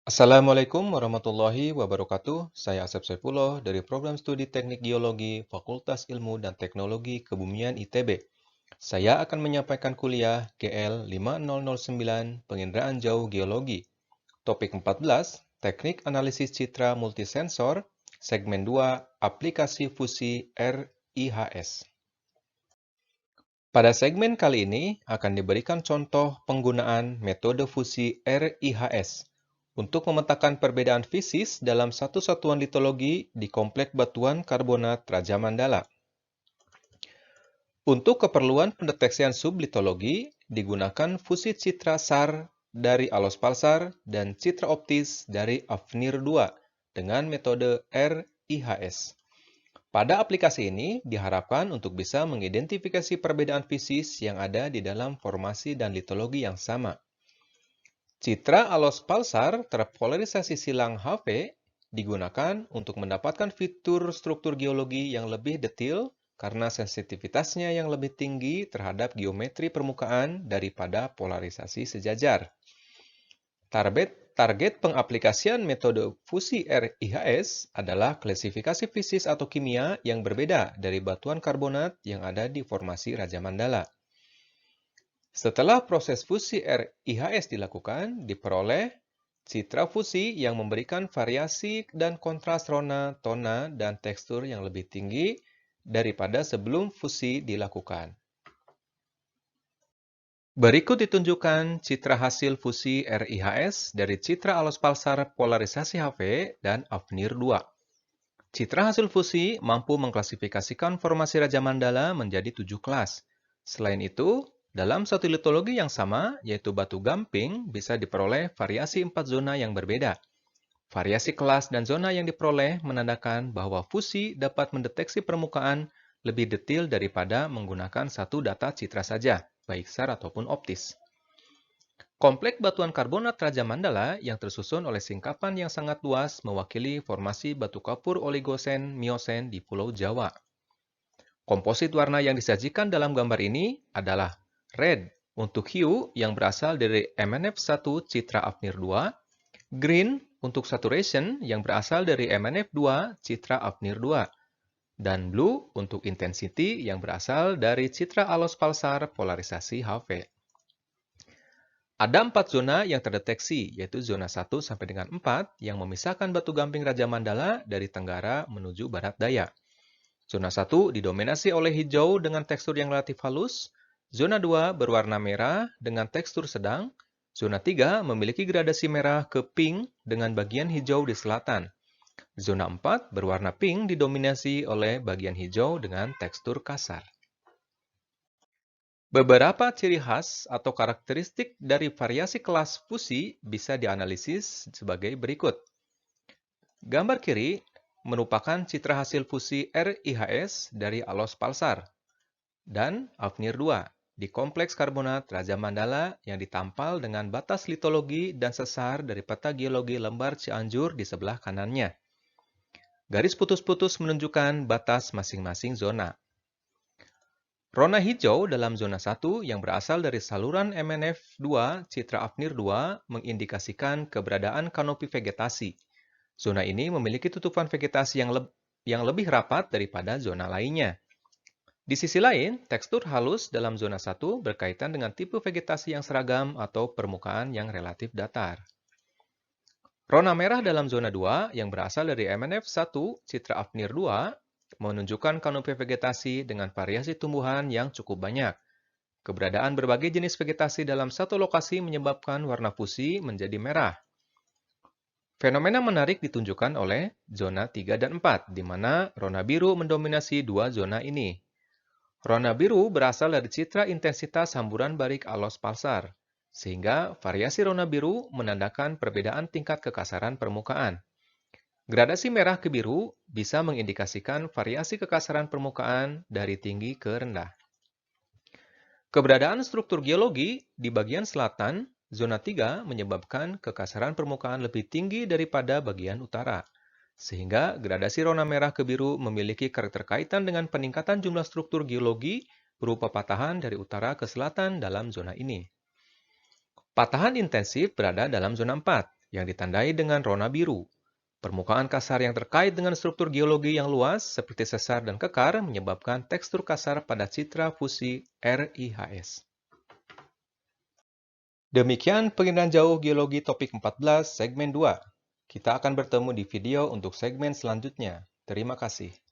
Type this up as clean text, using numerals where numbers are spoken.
Assalamualaikum warahmatullahi wabarakatuh. Saya Asep Saifullah dari Program Studi Teknik Geologi Fakultas Ilmu dan Teknologi Kebumian ITB. Saya akan menyampaikan kuliah GL 5009 Penginderaan Jauh Geologi. Topik 14, Teknik Analisis Citra Multisensor, Segmen 2, Aplikasi Fusi RIHS. Pada segmen kali ini akan diberikan contoh penggunaan metode fusi RIHS untuk memetakan perbedaan fisis dalam satu satuan litologi di kompleks batuan karbonat Raja Mandala. Untuk keperluan pendeteksian sublitologi, digunakan fusi citra SAR dari Alos Palsar dan citra optis dari AFNIR 2 dengan metode RIHS. Pada aplikasi ini, diharapkan untuk bisa mengidentifikasi perbedaan fisis yang ada di dalam formasi dan litologi yang sama. Citra Alos Palsar terpolarisasi silang HV digunakan untuk mendapatkan fitur struktur geologi yang lebih detail karena sensitivitasnya yang lebih tinggi terhadap geometri permukaan daripada polarisasi sejajar. Target pengaplikasian metode fusi RIHS adalah klasifikasi fisis atau kimia yang berbeda dari batuan karbonat yang ada di formasi Raja Mandala. Setelah proses fusi RIHS dilakukan, diperoleh citra fusi yang memberikan variasi dan kontras rona, tona, dan tekstur yang lebih tinggi daripada sebelum fusi dilakukan. Berikut ditunjukkan citra hasil fusi RIHS dari citra Alos Palsar polarisasi HV dan AFNIR 2. Citra hasil fusi mampu mengklasifikasikan formasi Raja Mandala menjadi 7 kelas. Selain itu, dalam satu litologi yang sama, yaitu batu gamping, bisa diperoleh variasi 4 zona yang berbeda. Variasi kelas dan zona yang diperoleh menandakan bahwa fusi dapat mendeteksi permukaan lebih detail daripada menggunakan satu data citra saja, baik SAR ataupun optis. Kompleks batuan karbonat Raja Mandala yang tersusun oleh singkapan yang sangat luas mewakili formasi batu kapur oligosen miosen di Pulau Jawa. Komposit warna yang disajikan dalam gambar ini adalah red untuk hiu yang berasal dari MNF1 Citra AFNIR 2, green untuk saturation yang berasal dari MNF2 Citra AFNIR 2, dan blue untuk intensity yang berasal dari Citra Alos Palsar polarisasi HV. Ada 4 zona yang terdeteksi, yaitu zona 1 sampai dengan 4 yang memisahkan batu gamping Raja Mandala dari tenggara menuju barat daya. Zona 1 didominasi oleh hijau dengan tekstur yang relatif halus, zona 2 berwarna merah dengan tekstur sedang, zona 3 memiliki gradasi merah ke pink dengan bagian hijau di selatan. Zona 4 berwarna pink didominasi oleh bagian hijau dengan tekstur kasar. Beberapa ciri khas atau karakteristik dari variasi kelas fusi bisa dianalisis sebagai berikut. Gambar kiri merupakan citra hasil fusi RIHS dari Alos Palsar dan AFNIR 2 di kompleks karbonat Raja Mandala yang ditampal dengan batas litologi dan sesar dari peta geologi lembar Cianjur di sebelah kanannya. Garis putus-putus menunjukkan batas masing-masing zona. Rona hijau dalam zona 1 yang berasal dari saluran MNF2 Citra AFNIR 2 mengindikasikan keberadaan kanopi vegetasi. Zona ini memiliki tutupan vegetasi yang lebih rapat daripada zona lainnya. Di sisi lain, tekstur halus dalam zona 1 berkaitan dengan tipe vegetasi yang seragam atau permukaan yang relatif datar. Rona merah dalam zona 2 yang berasal dari MNF1 Citra AFNIR 2 menunjukkan kanopi vegetasi dengan variasi tumbuhan yang cukup banyak. Keberadaan berbagai jenis vegetasi dalam satu lokasi menyebabkan warna fusi menjadi merah. Fenomena menarik ditunjukkan oleh zona 3 dan 4, di mana rona biru mendominasi dua zona ini. Rona biru berasal dari citra intensitas hamburan barik Alos Palsar, sehingga variasi rona biru menandakan perbedaan tingkat kekasaran permukaan. Gradasi merah ke biru bisa mengindikasikan variasi kekasaran permukaan dari tinggi ke rendah. Keberadaan struktur geologi di bagian selatan, zona 3 menyebabkan kekasaran permukaan lebih tinggi daripada bagian utara, sehingga gradasi rona merah ke biru memiliki keterkaitan dengan peningkatan jumlah struktur geologi berupa patahan dari utara ke selatan dalam zona ini. Patahan intensif berada dalam zona 4, yang ditandai dengan rona biru. Permukaan kasar yang terkait dengan struktur geologi yang luas seperti sesar dan kekar menyebabkan tekstur kasar pada citra fusi RIHS. Demikian penginderaan jauh geologi topik 14 segmen 2. Kita akan bertemu di video untuk segmen selanjutnya. Terima kasih.